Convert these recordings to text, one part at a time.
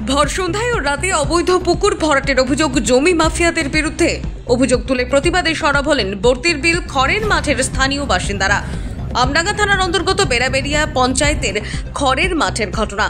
ভর সন্ধ্যায় ও রাতে অবৈধ পুকুর ভরাটের অভিযোগ জমি মাফিয়াদের বিরুদ্ধে। অভিযোগ তুলে প্রতিবাদে সরব হলেন বর্তির বিল খড়ের মাঠের স্থানীয় বাসিন্দারা। আমডাঙ্গা থানার অন্তর্গত বেড়াবেড়িয়া পঞ্চায়েতের খড়ের মাঠের ঘটনা।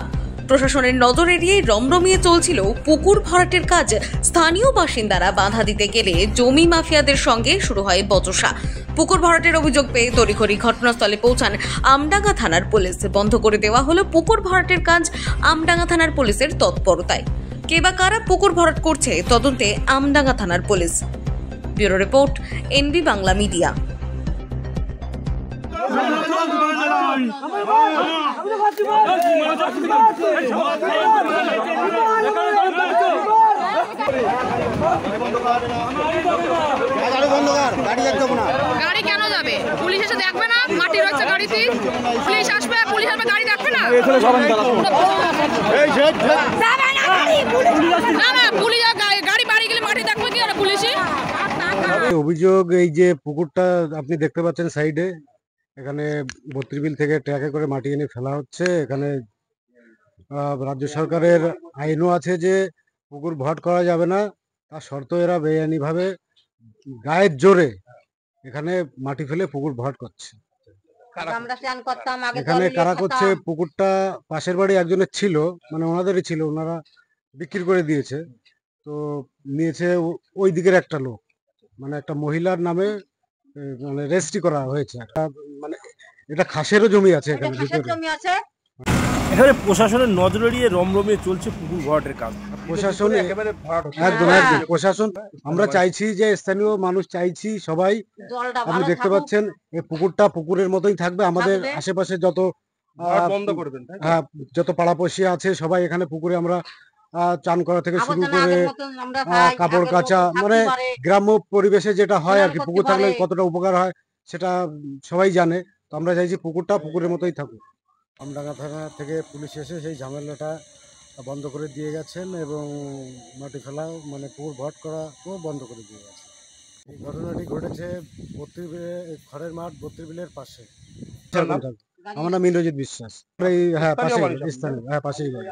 প্রশাসনের নজর এড়িয়ে রমরমিয়ে চলছিল পুকুর ভরাটের কাজ। স্থানীয় বাসিন্দারা বাধা দিতে গেলে জমি মাফিয়াদের সঙ্গে শুরু হয় বচসা। পুকুর ভরাটের অভিযোগ পেয়ে তড়িঘড়ি ঘটনাস্থলে পৌঁছান আমডাঙ্গা থানার পুলিশ। বন্ধ করে দেওয়া হলো পুকুর ভরাটের কাজ আমডাঙ্গা থানার পুলিশের তৎপরতায়। কে বা কারা পুকুর ভরাট করছে তদন্তে আমডাঙ্গা থানার police. Bureau report, NB Bangla media. গাড়ি কেন যাবে? পুলিশ এসে দেখবে না? মাটি রয়েছে গাড়িতে, পুলিশ আসবে, পুলিশ আসবে, গাড়ি দেখবে না? না না, পুলিশ গাড়ি বাড়ি গেলে মাটি দেখবে কি? আর পুলিশই অভিযোগ এই যে পুকুরটা আপনি দেখতে পাচ্ছেন সাইডে, এখানে বত্রিবিল থেকে ট্রাকে করে মাটি এনে ফেলা হচ্ছে। এখানে রাজ্য সরকারের আইনও আছে যে পুকুর ভরাট করা যাবে না, তার শর্ত এরা বেআইনিভাবে গায়ের জোরে এখানে মাটি ফেলে পুকুর ভরাট করছে। এখানে কারা করছে? পুকুরটা পাশের বাড়ি একজনের ছিল, মানে ওনাদেরই ছিল, ওনারা বিক্রি করে দিয়েছে। তো নিয়েছে ওই দিকের একটা লোক, মানে একটা মহিলার নামে মানে রেজিস্ট্রি করা হয়েছে। মানে এটা খাসেরও জমি আছে এখানে ভিতরে। এখানে প্রশাসনের নজর এড়িয়ে রমরমিয়ে চলছে পুকুর ভরাটের কাজ। প্রশাসন একদম প্রশাসন, আমরা চাইছি যে স্থানীয় মানুষ চাইছি সবাই, আপনি দেখতে পাচ্ছেন এই পুকুরটা পুকুরের মতোই থাকবে। আমাদের আশেপাশে যত বন্ধ করবেন, হ্যাঁ, যত পাড়াপড়শি আছে সবাই এখানে পুকুরে আমরা চান করা থেকে শুরু করে কাপড় কাচা, মানে গ্রাম্য পরিবেশে যেটা হয় আর কি, পুকুর থাকলে কতটা উপকার হয় সেটা সবাই জানে। তো আমরা চাইছি পুকুরটা পুকুরের মতোই থাকুক। আমডাঙ্গা থানা থেকে পুলিশ এসে সেই ঝামেলাটা বন্ধ করে দিয়ে গেছেন এবং মাটি ফেলা মানে পুকুর ভরাট করাও বন্ধ করে দিয়ে গেছে। এই ঘটনাটি ঘটেছে খড়ের মাঠ বত্রিবিলের পাশে। আমার নাম ইন্দ্রজিৎ বিশ্বাস। হ্যাঁ, পাশেই স্থানীয়, হ্যাঁ পাশেই বাড়ি।